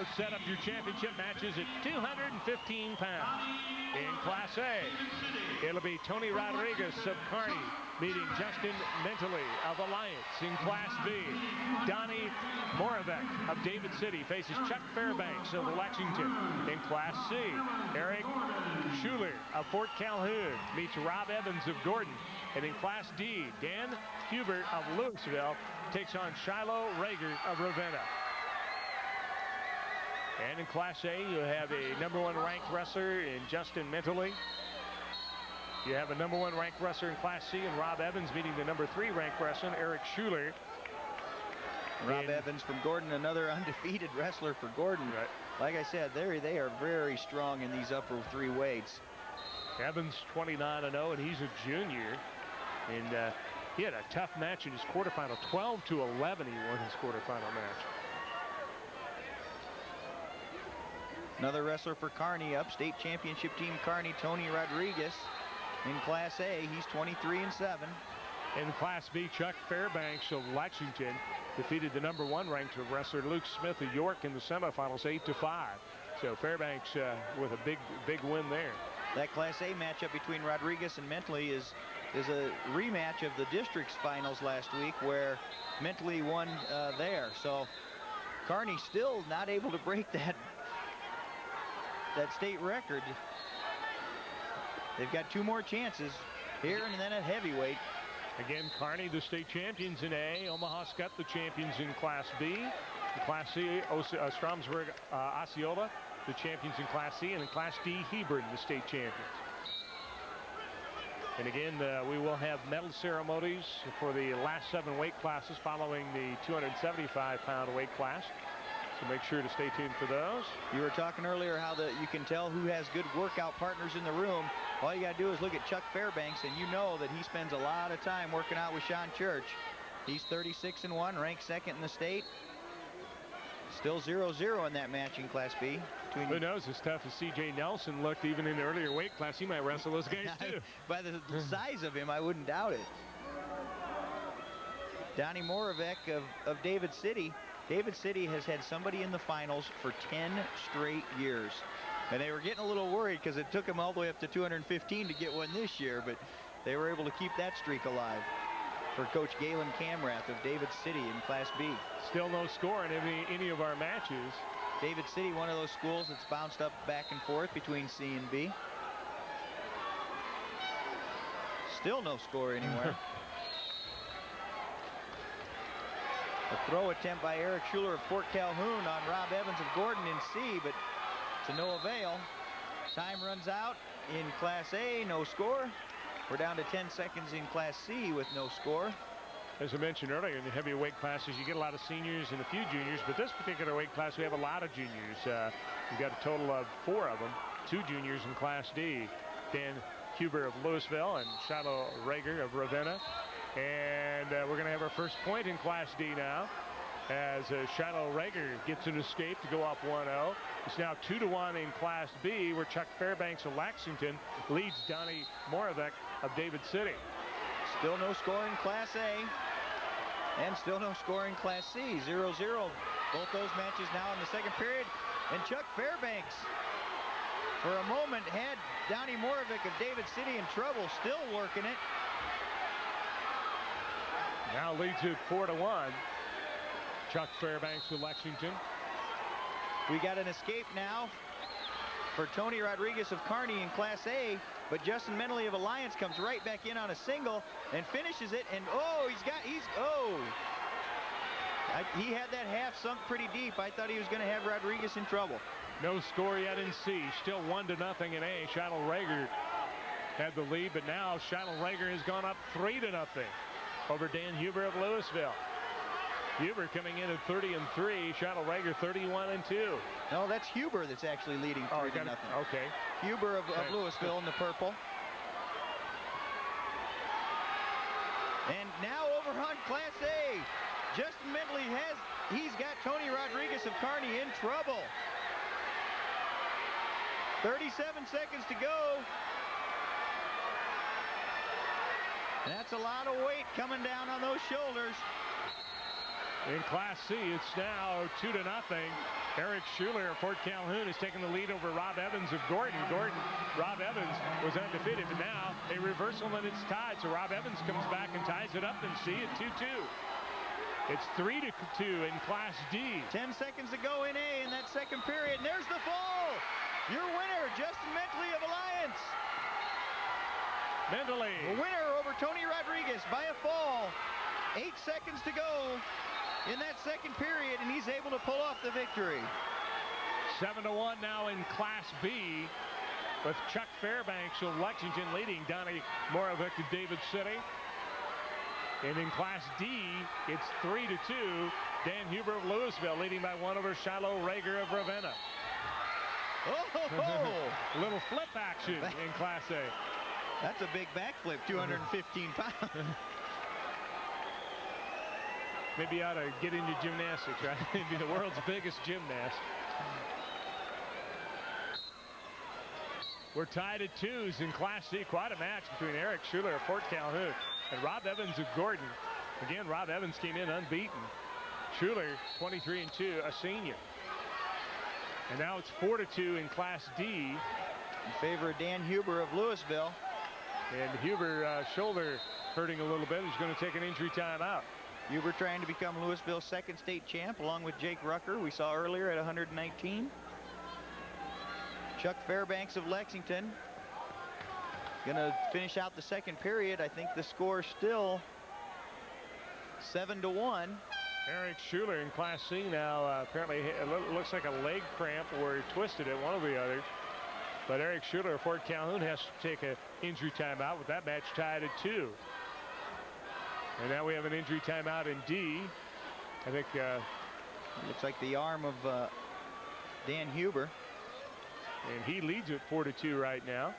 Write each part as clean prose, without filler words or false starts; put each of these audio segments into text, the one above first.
Those set up your championship matches at 215 pounds. In Class A, it'll be Tony Rodriguez of Kearney meeting Justin Mentele of Alliance. In Class B, Donnie Moravec of David City faces Chuck Fairbanks of Lexington. In Class C, Eric Schuler of Fort Calhoun meets Rob Evans of Gordon. And in Class D, Dan Hubert of Louisville takes on Shiloh Rager of Ravenna. And in Class A, you have a #1 ranked wrestler in Justin Mentele. You have a #1 ranked wrestler in Class C, and Rob Evans meeting the #3 ranked wrestler, Eric Schuler. Rob Evans from Gordon, another undefeated wrestler for Gordon. Right. Like I said, they are very strong in these upper 3 weights. Evans 29-0, and he's a junior. And he had a tough match in his quarterfinal. 12-11, he won his quarterfinal match. Another wrestler for Kearney, upstate championship team Kearney, Tony Rodriguez. In Class A, he's 23-7. In Class B, Chuck Fairbanks of Lexington defeated the #1 ranked wrestler Luke Smith of York in the semifinals 8-5. So Fairbanks with a big win there. That Class A matchup between Rodriguez and Mentele is a rematch of the district's finals last week, where Mentele won there. So Kearney still not able to break that state record. They've got 2 more chances here and then at heavyweight. Again, Kearney, the state champions in A. Omaha Skutt, the champions in Class B. In Class C, Stromsburg, Osceola, the champions in Class C. And in Class D, Hebron, the state champions. And again, we will have medal ceremonies for the last 7 weight classes following the 275-pound weight class. So make sure to stay tuned for those. You were talking earlier how you can tell who has good workout partners in the room. All you got to do is look at Chuck Fairbanks, and you know that he spends a lot of time working out with Sean Church. He's 36-1, ranked 2nd in the state. Still 0-0 in that match in Class B. Who knows, as tough as C.J. Nelson looked even in the earlier weight class, he might wrestle those guys too. By the size of him, I wouldn't doubt it. Donnie Moravec of David City. David City has had somebody in the finals for 10 straight years. And they were getting a little worried because it took them all the way up to 215 to get one this year, but they were able to keep that streak alive for Coach Galen Camrath of David City in Class B. Still no score in any of our matches. David City, one of those schools that's bounced up back and forth between C and B. Still no score anywhere. A throw attempt by Eric Schuler of Fort Calhoun on Rob Evans of Gordon in C, but to no avail. Time runs out in Class A, no score. We're down to 10 seconds in Class C with no score. As I mentioned earlier, in the heavyweight classes, you get a lot of seniors and a few juniors, but this particular weight class, we have a lot of juniors. We've got a total of 4 of them, 2 juniors in Class D. Dan Huber of Louisville and Shiloh Rager of Ravenna. And we're going to have our first point in Class D now, as Shiloh Rager gets an escape to go up 1-0. It's now 2-1 in Class B, where Chuck Fairbanks of Lexington leads Donnie Moravec of David City. Still no score in Class A, and still no score in Class C. 0-0. Both those matches now in the second period. And Chuck Fairbanks, for a moment, had Donnie Moravec of David City in trouble, still working it. Now leads it 4-1. Chuck Fairbanks of Lexington. We got an escape now for Tony Rodriguez of Kearney in Class A, but Justin Mentele of Alliance comes right back in on a single and finishes it, and he had that half sunk pretty deep. I thought he was going to have Rodriguez in trouble. No score yet in C. Still 1-0 in A. Shiloh Rager had the lead, but now Shiloh Rager has gone up 3-0 over Dan Huber of Louisville. Huber coming in at 30-3. Shiloh Rager 31-2. No, that's Huber that's actually leading 3-0. Okay. Huber of Louisville in the purple. And now over on Class A. Justin Mentele he's got Tony Rodriguez of Kearney in trouble. 37 seconds to go. And that's a lot of weight coming down on those shoulders. In Class C, it's now 2-0. Eric Schuler of Fort Calhoun has taken the lead over Rob Evans of Gordon. Rob Evans was undefeated, but now a reversal and it's tied. So Rob Evans comes back and ties it up in C at 2-2. It's 3-2 in Class D. 10 seconds to go in A in that second period, and there's the fall. Your winner, Justin Mentele of Alliance. Mentele. The winner over Tony Rodriguez by a fall. 8 seconds to go in that second period, and he's able to pull off the victory. 7-1 now in Class B, with Chuck Fairbanks of Lexington leading Donnie Moravec of David City. And in Class D, it's 3-2. Dan Huber of Louisville leading by 1 over Shiloh Rager of Ravenna. Oh! Little flip action in Class A. That's a big backflip, 215 pounds. Maybe you ought to get into gymnastics, right? Be the world's biggest gymnast. We're tied at 2s in Class C. Quite a match between Eric Schuler of Fort Calhoun and Rob Evans of Gordon. Again, Rob Evans came in unbeaten. Schuler, 23-2, a senior. And now it's 4-2 in Class D. In favor of Dan Huber of Louisville. And Huber, shoulder hurting a little bit. He's going to take an injury timeout. Huber trying to become Louisville's second state champ, along with Jake Rucker, we saw earlier at 119. Chuck Fairbanks of Lexington gonna finish out the second period. I think the score still 7-1. Eric Schuler in Class C now apparently it looks like a leg cramp or he twisted it, one or the other. But Eric Schuler of Fort Calhoun has to take an injury timeout with that match tied at 2. And now we have an injury timeout in D. I think looks like the arm of Dan Huber. And he leads at 4-2 right now.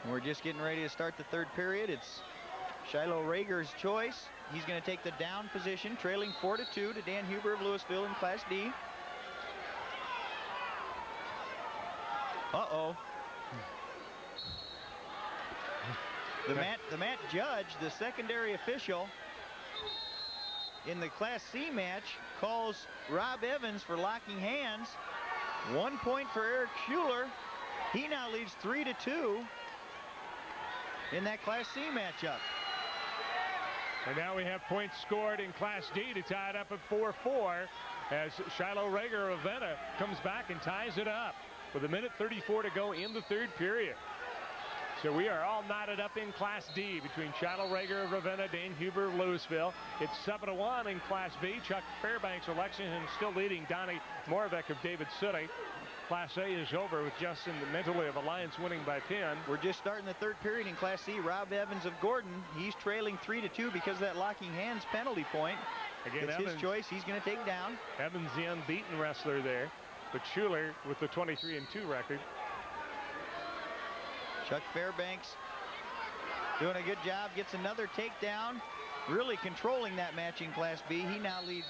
And we're just getting ready to start the third period. It's Shiloh Rager's choice. He's going to take the down position, trailing 4-2 to Dan Huber of Louisville in Class D. Uh-oh. The mat judge, the secondary official in the Class C match, calls Rob Evans for locking hands. 1 point for Eric Schuler. He now leads 3-2 in that Class C matchup. And now we have points scored in Class D to tie it up at 4-4 as Shiloh Rager of Ravenna comes back and ties it up with 1:34 to go in the third period. So we are all knotted up in Class D between Shiloh Rager of Ravenna, Dan Huber of Louisville. It's 7-1 in Class B. Chuck Fairbanks of Lexington still leading Donnie Moravec of David City. Class A is over with Justin Mentele of Alliance winning by 10. We're just starting the third period in Class C. Rob Evans of Gordon, he's trailing 3-2 because of that locking hands penalty point. Again, it's Evans, his choice. He's going to take down. Evans, the unbeaten wrestler there, but Schuler with the 23-2 record. Chuck Fairbanks doing a good job, gets another takedown, really controlling that match in Class B. He now leads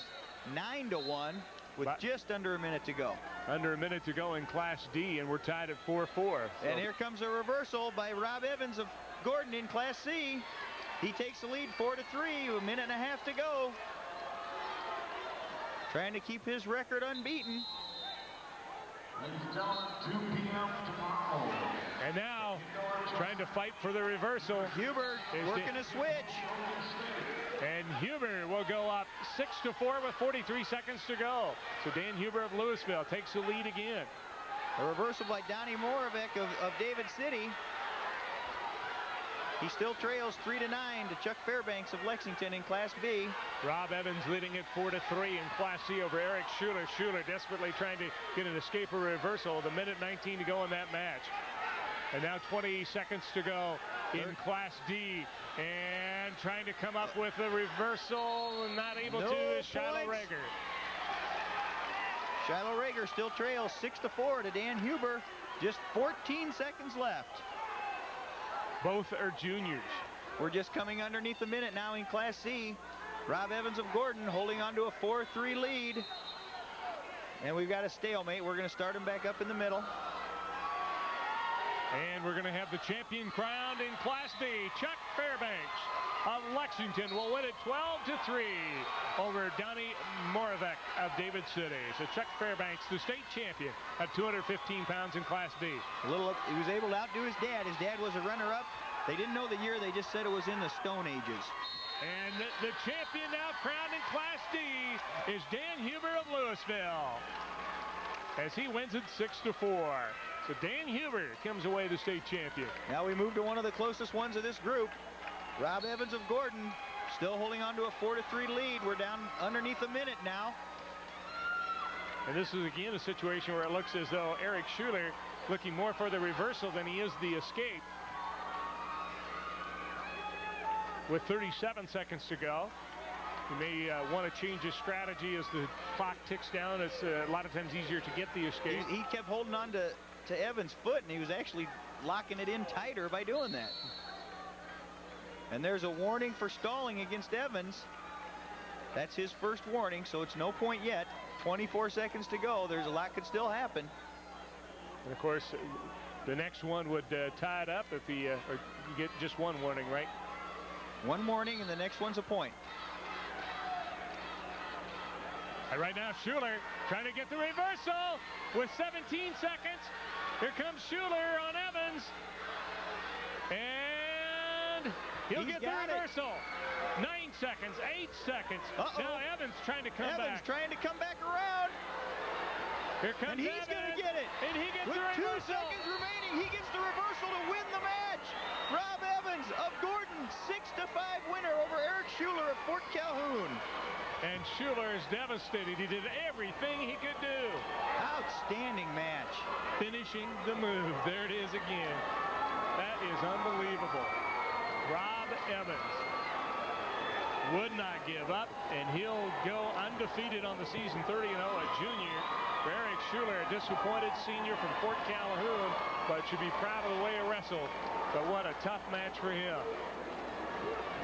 9-1 with just under a minute to go. Under a minute to go in Class D, and we're tied at 4-4. So. And here comes a reversal by Rob Evans of Gordon in Class C. He takes the lead 4-3, a minute and a half to go. Trying to keep his record unbeaten. Ladies and gentlemen, 2 p.m. tomorrow. And now, trying to fight for the reversal. Huber working a switch. And Huber will go up 6-4 with 43 seconds to go. So Dan Huber of Louisville takes the lead again. A reversal by Donnie Moravec of David City. He still trails 3-9 to Chuck Fairbanks of Lexington in Class B. Rob Evans leading it 4-3 in Class C over Eric Schuler. Schuler desperately trying to get an escape or reversal with 1:19 to go in that match. And now 20 seconds to go in Class D. And trying to come up with a reversal and not able to is Shiloh Rager. Shiloh Rager still trails 6-4 to Dan Huber. Just 14 seconds left. Both are juniors. We're just coming underneath a minute now in Class C. Rob Evans of Gordon holding on to a 4-3 lead. And we've got a stalemate. We're going to start him back up in the middle. And we're going to have the champion crowned in Class D. Chuck Fairbanks of Lexington will win it 12-3 over Donnie Moravec of David City. So Chuck Fairbanks, the state champion of 215 pounds in Class D. He was able to outdo his dad. His dad was a runner-up. They didn't know the year. They just said it was in the Stone Ages. And the champion now crowned in Class D is Dan Huber of Louisville, as he wins it 6-4. So Dan Huber comes away the state champion. Now we move to one of the closest ones of this group. Rob Evans of Gordon still holding on to a 4-3 lead. We're down underneath a minute now. And this is again a situation where it looks as though Eric Schuler looking more for the reversal than he is the escape. With 37 seconds to go, he may want to change his strategy as the clock ticks down. It's a lot of times easier to get the escape. He kept holding on to Evans' foot, and he was actually locking it in tighter by doing that. And there's a warning for stalling against Evans. That's his first warning, so it's no point yet. 24 seconds to go. There's a lot could still happen. And of course, the next one would tie it up if he, or you get just one warning, right? One warning, and the next one's a point. And right now, Schuler trying to get the reversal with 17 seconds. Here comes Schuler on Evans. And he'll get the reversal. 9 seconds, 8 seconds. Now Evans trying to come back. Evans trying to come back around. Here comes Evans. And he's going to get it. And he gets with the reversal. 2 seconds remaining, he gets the reversal to win the match. Rob Evans of Gordon, 6-5 winner over Eric Schuler of Fort Calhoun. And Schuler is devastated. He did everything he could do. Outstanding match. Finishing the move. There it is again. That is unbelievable. Rob Evans would not give up, and he'll go undefeated on the season, 30-0, a junior. For Eric Schuler, a disappointed senior from Fort Calhoun, but should be proud of the way he wrestled. But what a tough match for him.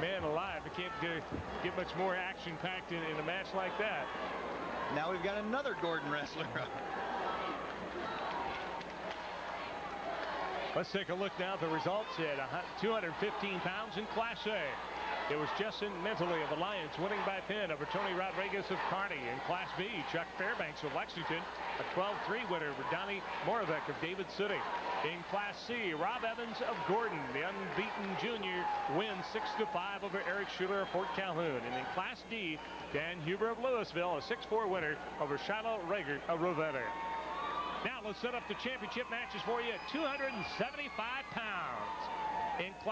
Man alive, you can't get much more action-packed in a match like that. Now we've got another Gordon wrestler. Let's take a look now at the results at 215 pounds in Class A. It was Justin Mentele of Alliance winning by pin over Tony Rodriguez of Kearney. In Class B, Chuck Fairbanks of Lexington, a 12-3 winner over Donnie Moravec of David City. In Class C, Rob Evans of Gordon, the unbeaten junior, wins 6-5 over Eric Schuler of Fort Calhoun. And in Class D, Dan Huber of Louisville, a 6-4 winner over Shiloh of Ravenna. Now let's set up the championship matches for you at 275 pounds. In Class